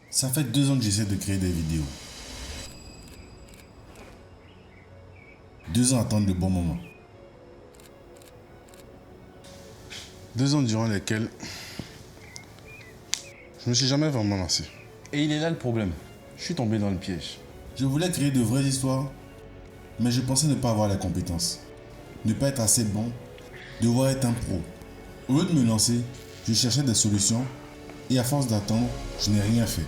Ça fait 2 ans que j'essaie de créer des vidéos. 2 ans à attendre le bon moment. 2 ans durant lesquels je me suis jamais vraiment lancé. Et il est là le problème. Je suis tombé dans le piège. Je voulais créer de vraies histoires, mais je pensais ne pas avoir les compétences. Ne pas être assez bon, devoir être un pro. Au lieu de me lancer, je cherchais des solutions et à force d'attendre, je n'ai rien fait.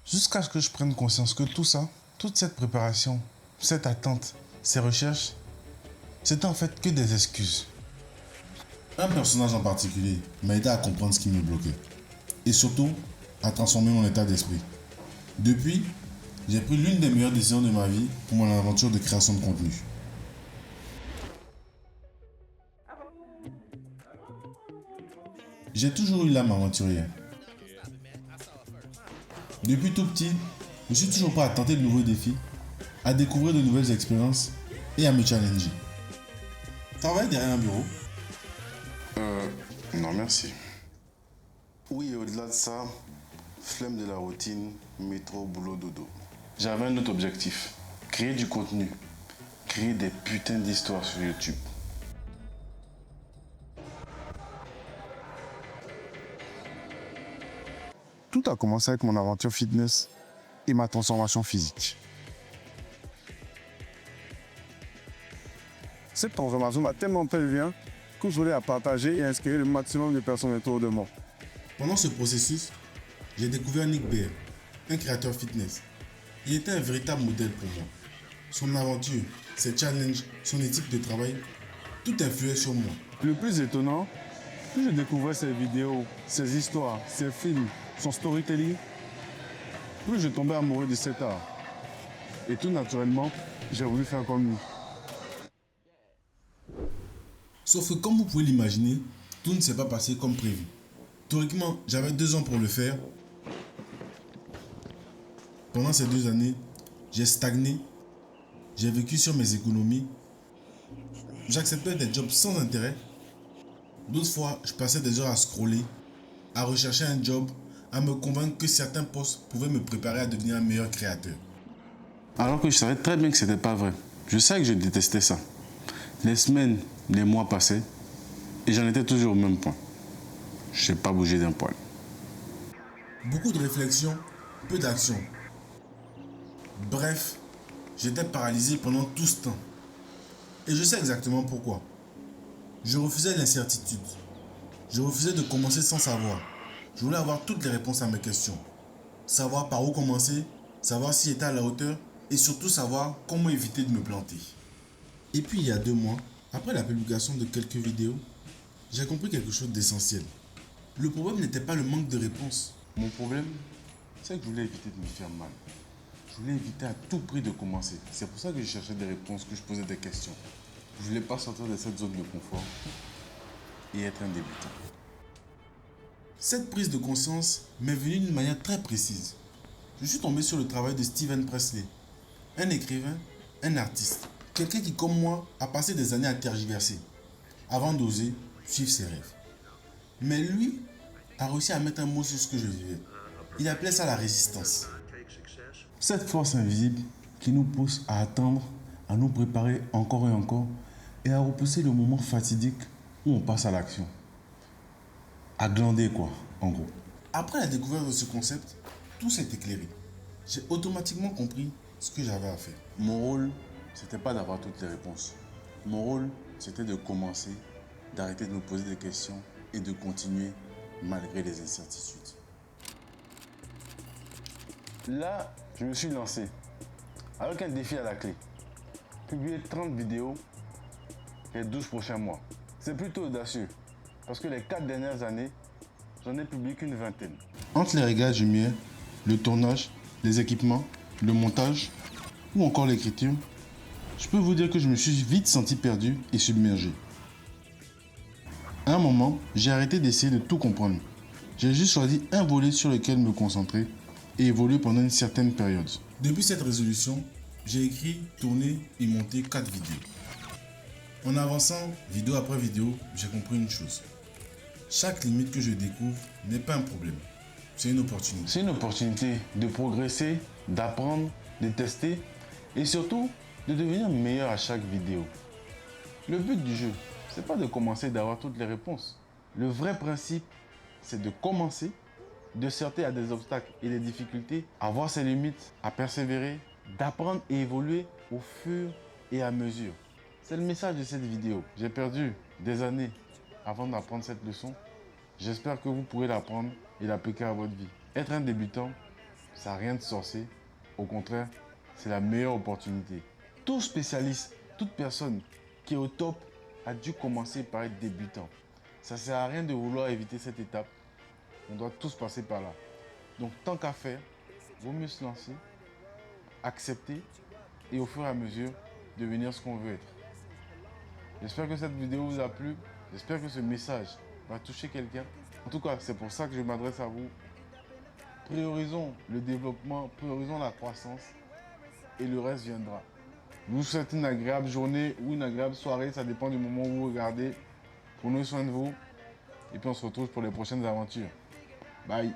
Jusqu'à ce que je prenne conscience que tout ça, toute cette préparation, cette attente, ces recherches, c'était en fait que des excuses. Un personnage en particulier m'a aidé à comprendre ce qui me bloquait et surtout à transformer mon état d'esprit. Depuis, j'ai pris l'une des meilleures décisions de ma vie pour mon aventure de création de contenu. J'ai toujours eu l'âme aventurière. Depuis tout petit, je suis toujours prêt à tenter de nouveaux défis, à découvrir de nouvelles expériences et à me challenger. Travailler derrière un bureau? Non merci. Oui, et au-delà de ça, flemme de la routine, métro, boulot, dodo. J'avais un autre objectif. Créer du contenu. Créer des putains d'histoires sur YouTube. Tout a commencé avec mon aventure fitness et ma transformation physique. Cette transformation m'a tellement fait du bien que je voulais la partager et inspirer le maximum de personnes autour de moi. Pendant ce processus, j'ai découvert Nick Bear, un créateur fitness. Il était un véritable modèle pour moi. Son aventure, ses challenges, son éthique de travail, tout influait sur moi. Le plus étonnant, plus je découvrais ses vidéos, ses histoires, ses films, son storytelling, plus je tombais amoureux de cet art. Et tout naturellement, j'ai voulu faire comme lui. Sauf que comme vous pouvez l'imaginer, tout ne s'est pas passé comme prévu. Théoriquement, j'avais 2 ans pour le faire. Pendant ces 2 années, j'ai stagné, j'ai vécu sur mes économies, j'acceptais des jobs sans intérêt. D'autres fois, je passais des heures à scroller, à rechercher un job, à me convaincre que certains postes pouvaient me préparer à devenir un meilleur créateur. Alors que je savais très bien que c'était pas vrai. Je savais que je détestais ça. Les semaines, les mois passaient et j'en étais toujours au même point. Je n'ai pas bougé d'un poil. Beaucoup de réflexions, peu d'action. Bref, j'étais paralysé pendant tout ce temps. Et je sais exactement pourquoi. Je refusais l'incertitude. Je refusais de commencer sans savoir. Je voulais avoir toutes les réponses à mes questions. Savoir par où commencer, savoir si j'étais à la hauteur et surtout savoir comment éviter de me planter. Et puis il y a 2 mois, après la publication de quelques vidéos, j'ai compris quelque chose d'essentiel. Le problème n'était pas le manque de réponses. Mon problème, c'est que je voulais éviter de me faire mal. Je voulais éviter à tout prix de commencer. C'est pour ça que je cherchais des réponses, que je posais des questions. Je voulais pas sortir de cette zone de confort et être un débutant. Cette prise de conscience m'est venue d'une manière très précise. Je suis tombé sur le travail de Steven Presley, un écrivain, un artiste, quelqu'un qui, comme moi, a passé des années à tergiverser avant d'oser suivre ses rêves. Mais lui a réussi à mettre un mot sur ce que je vivais. Il appelait ça la résistance. Cette force invisible qui nous pousse à attendre, à nous préparer encore et encore et à repousser le moment fatidique où on passe à l'action. À glander quoi, en gros. Après la découverte de ce concept, tout s'est éclairé. J'ai automatiquement compris ce que j'avais à faire. Mon rôle, c'était pas d'avoir toutes les réponses. Mon rôle, c'était de commencer, d'arrêter de me poser des questions et de continuer malgré les incertitudes. Là, je me suis lancé avec un défi à la clé. Publier 30 vidéos les 12 prochains mois. C'est plutôt audacieux parce que les 4 dernières années, j'en ai publié qu'une vingtaine. Entre les réglages lumière, le tournage, les équipements, le montage ou encore l'écriture, je peux vous dire que je me suis vite senti perdu et submergé. À un moment, j'ai arrêté d'essayer de tout comprendre. J'ai juste choisi un volet sur lequel me concentrer et évoluer pendant une certaine période. Depuis cette résolution, j'ai écrit, tourné et monté 4 vidéos. En avançant, vidéo après vidéo, j'ai compris une chose. Chaque limite que je découvre n'est pas un problème. C'est une opportunité. C'est une opportunité de progresser, d'apprendre, de tester et surtout de devenir meilleur à chaque vidéo. Le but du jeu, c'est pas de commencer et d'avoir toutes les réponses. Le vrai principe, c'est de commencer, de sortir à des obstacles et des difficultés, à voir ses limites, à persévérer, d'apprendre et évoluer au fur et à mesure. C'est le message de cette vidéo. J'ai perdu des années avant d'apprendre cette leçon. J'espère que vous pourrez l'apprendre et l'appliquer à votre vie. Être un débutant, ça n'a rien de sorcier. Au contraire, c'est la meilleure opportunité. Tout spécialiste, toute personne qui est au top a dû commencer par être débutant. Ça ne sert à rien de vouloir éviter cette étape. On doit tous passer par là. Donc tant qu'à faire, vaut mieux se lancer, accepter et au fur et à mesure devenir ce qu'on veut être. J'espère que cette vidéo vous a plu. J'espère que ce message va toucher quelqu'un. En tout cas, c'est pour ça que je m'adresse à vous. Priorisons le développement, priorisons la croissance et le reste viendra. Je vous souhaite une agréable journée ou une agréable soirée. Ça dépend du moment où vous regardez. Prenez soin de vous et puis on se retrouve pour les prochaines aventures. Bye.